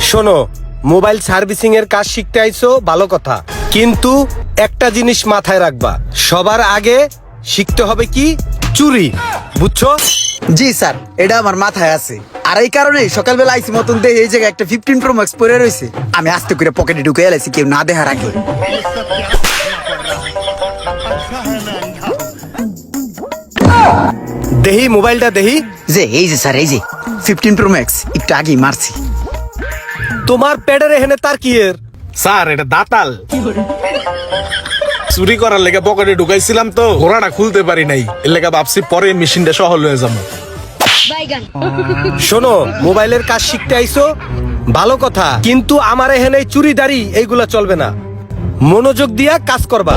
শোনো, mobile servicing এর কাজ শিখতে আইছো ভালো কথা, কিন্তু একটা জিনিস মাথায় রাখবা, সবার আগে শিখতে হবে কি চুরি, বুঝছো? জি স্যার, এটা আমার মাথায় আছে। আর এই কারণে সকালবেলা আইসি মতন দেখে এই জায়গায় একটা 15 Pro Max পরে রয়েছে। আমি আস্তে করে পকেটে ঢুকে এলাইছি কেউ না দেখার আগে। দেহি মোবাইলটা দেহি। যে এই যে স্যার, এই যে 15 Pro Max একটু আগেই মারছি। তোমার প্যাডের এখানে তার কি এর? স্যার এটা দাতাল চুরি করার লেগে পকেটে ঢুকাইছিলাম তো ঘোড়াটা খুলতে পারি নাই, এর লেগে ভাবছি পরে মেশিনটা সহল হয়ে যাবো। শোনো, মোবাইলের কাজ শিখতে আইছো ভালো কথা, কিন্তু আমার এখানে চুরিদারি এইগুলা চলবে না, মনোযোগ দিয়া কাজ করবা।